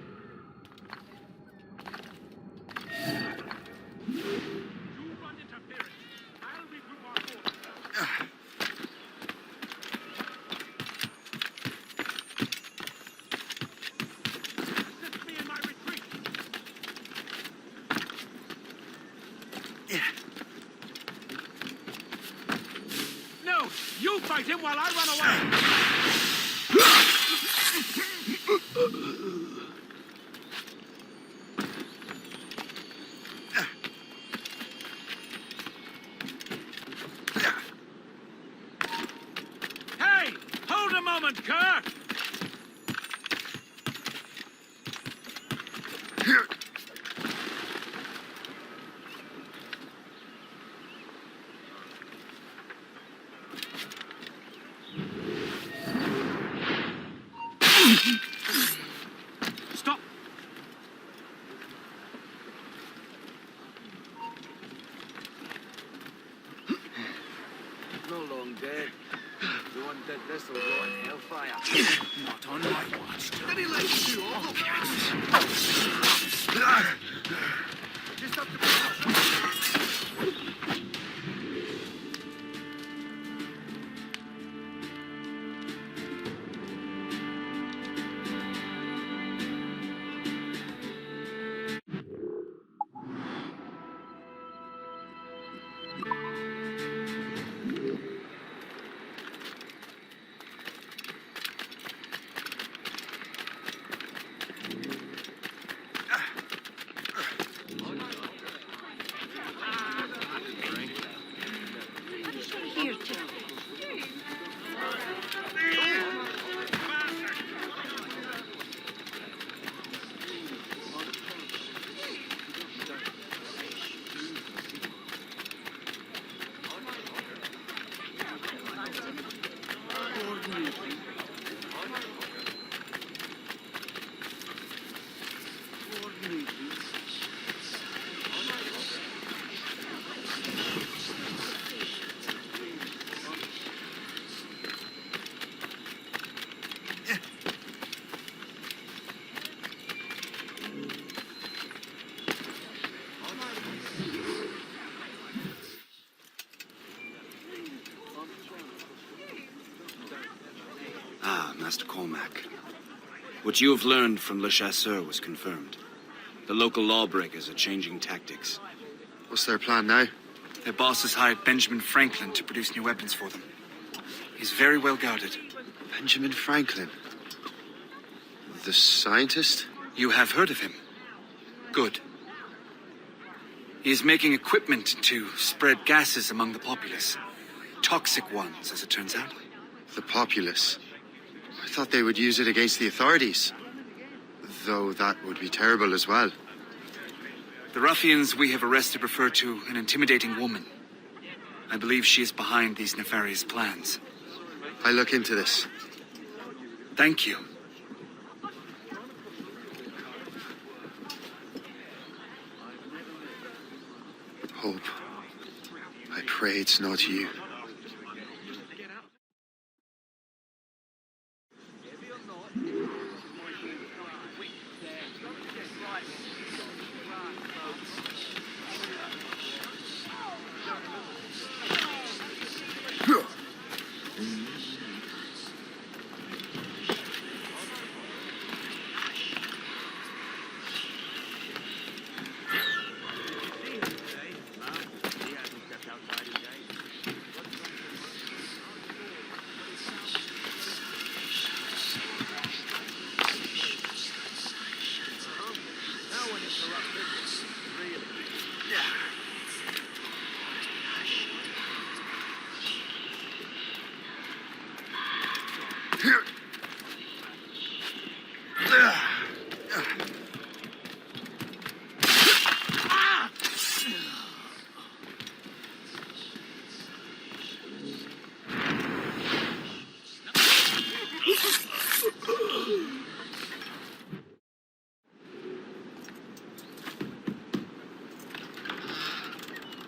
You run interference. I'll regroup our forces. Assist me in my retreat. No, you fight him while I run away. Hey! Hold a moment, Kerr! Stop! No long dead. The one dead vessel going hellfire. Not on my watch. Let me let you Just up to Here, too. Ah, Master Cormac. What you have learned from Le Chasseur was confirmed. The local lawbreakers are changing tactics. What's their plan now? Their boss has hired Benjamin Franklin to produce new weapons for them. He's very well guarded. Benjamin Franklin? The scientist? You have heard of him? Good. He is making equipment to spread gases among the populace. Toxic ones, as it turns out. The populace? I thought they would use it against the authorities. Though that would be terrible as well. The ruffians we have arrested refer to an intimidating woman. I believe she is behind these nefarious plans. I'll look into this. Thank you. Hope. I pray it's not you.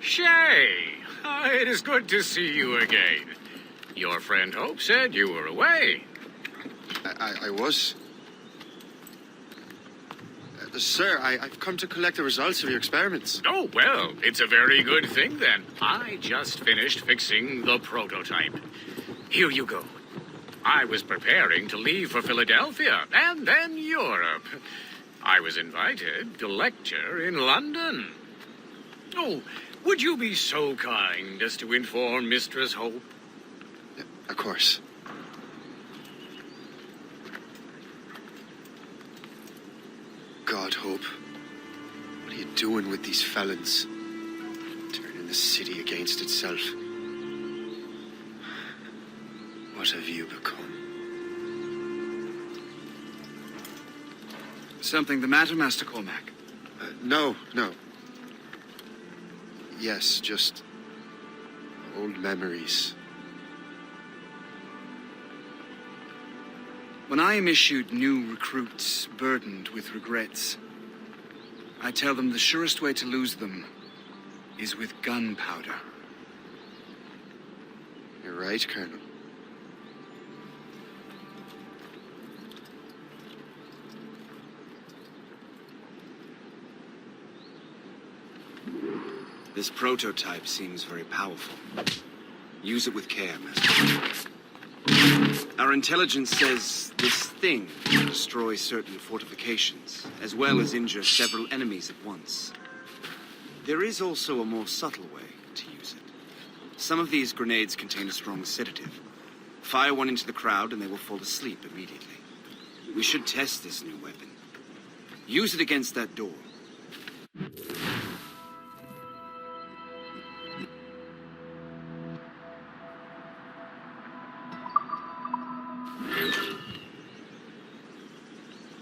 Shay! It is good to see you again. Your friend Hope said you were away. I was. Sir, I've come to collect the results of your experiments. Oh, well, it's a very good thing then. I just finished fixing the prototype. Here you go. I was preparing to leave for Philadelphia and then Europe. I was invited to lecture in London. Oh, would you be so kind as to inform Mistress Hope? Yeah, of course. God, Hope. What are you doing with these felons? Turning the city against itself. What have you become? Something the matter, Master Cormac? No. Yes, just old memories. When I am issued new recruits burdened with regrets, I tell them the surest way to lose them is with gunpowder. You're right, Colonel. This prototype seems very powerful. Use it with care, Master. Our intelligence says this thing can destroy certain fortifications, as well as injure several enemies at once. There is also a more subtle way to use it. Some of these grenades contain a strong sedative. Fire one into the crowd and they will fall asleep immediately. We should test this new weapon. Use it against that door.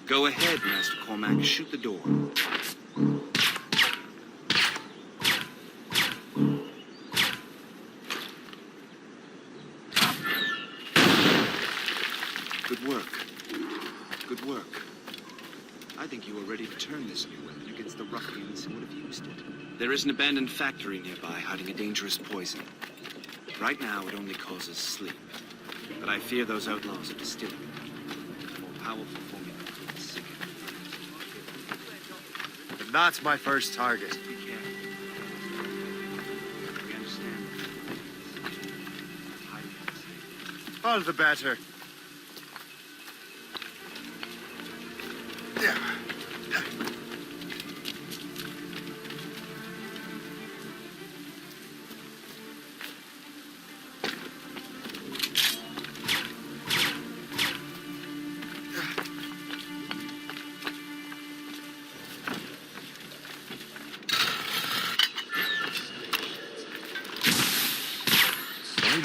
Go ahead, Master Cormac. Shoot the door. Good work. Good work. I think you are ready to turn this new weapon against the ruffians who would have used it. There is an abandoned factory nearby hiding a dangerous poison. Right now, it only causes sleep. But I fear those outlaws are distilling it. More powerful formula. And that's my first target. All the better.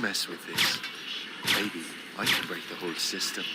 mess with this. Maybe I can break the whole system.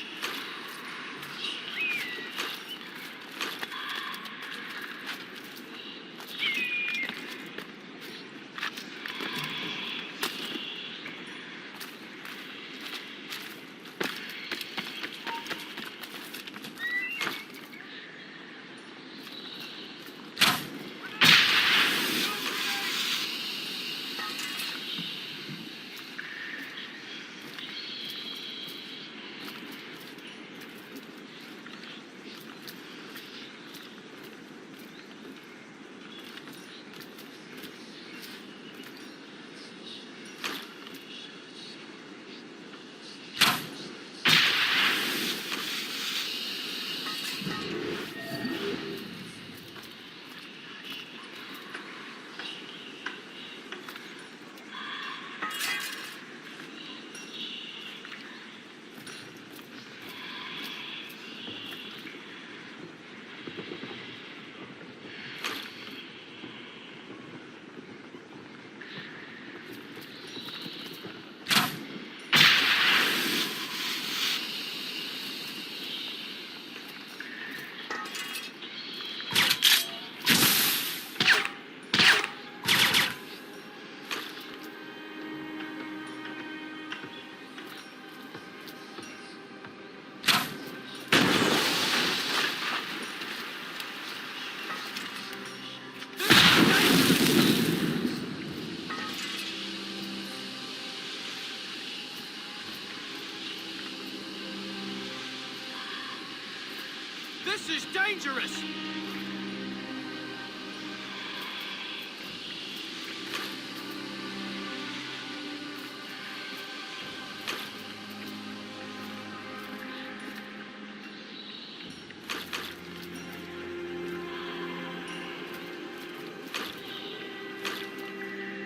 This is dangerous!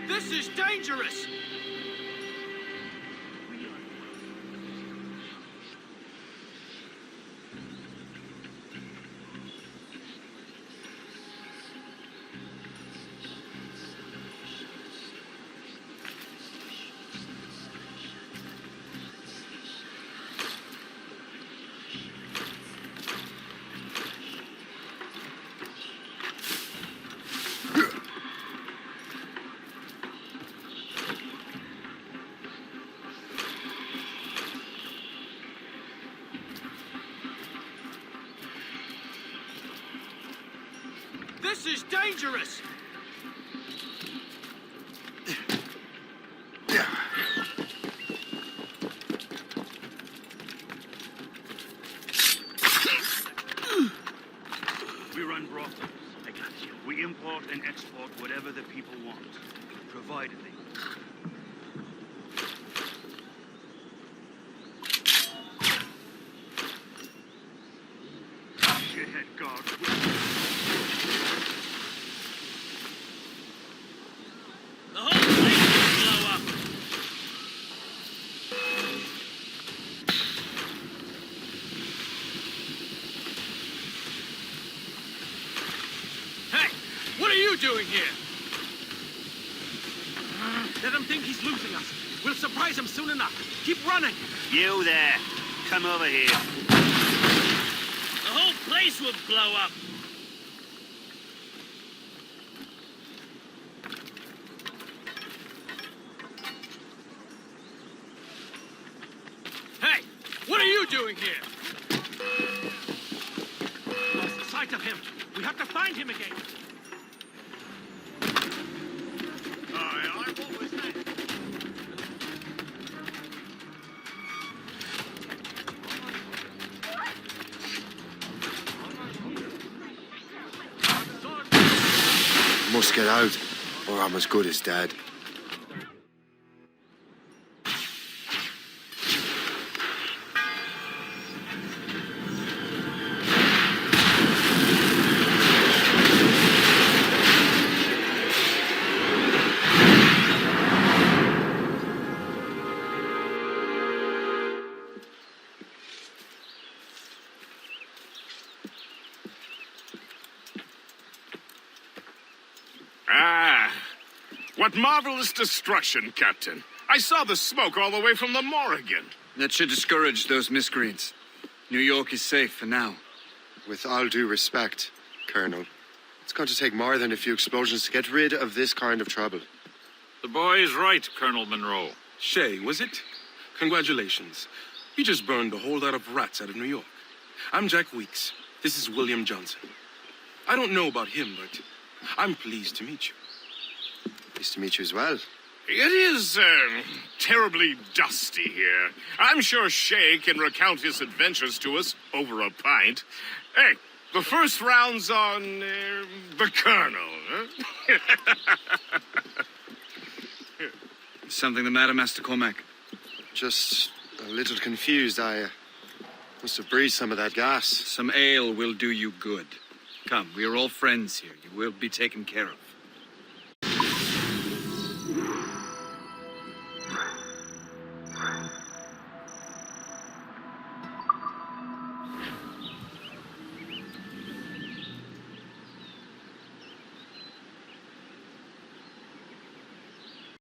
This is dangerous! This is dangerous! We run brothels. I got you. We import and export whatever the people want, provided they... Shithead guards. The whole place will blow up! Hey! What are you doing here? Let him think he's losing us. We'll surprise him soon enough. Keep running! You there. Come over here. The whole place will blow up! Hey! What are you doing here? Lost sight of him. We have to find him again. What was that? Must get out, or I'm as good as dead. Ah, what marvelous destruction, Captain. I saw the smoke all the way from the Morrigan. That should discourage those miscreants. New York is safe for now. With all due respect, Colonel, it's going to take more than a few explosions to get rid of this kind of trouble. The boy is right, Colonel Monroe. Shay, was it? Congratulations. You just burned a whole lot of rats out of New York. I'm Jack Weeks. This is William Johnson. I don't know about him, but I'm pleased to meet you. Pleased to meet you as well. It is, terribly dusty here. I'm sure Shay can recount his adventures to us over a pint. Hey, the first round's on, the Colonel, huh? Something the matter, Master Cormac? Just a little confused. I must have breathed some of that gas. Some ale will do you good. Come, we are all friends here. You will be taken care of.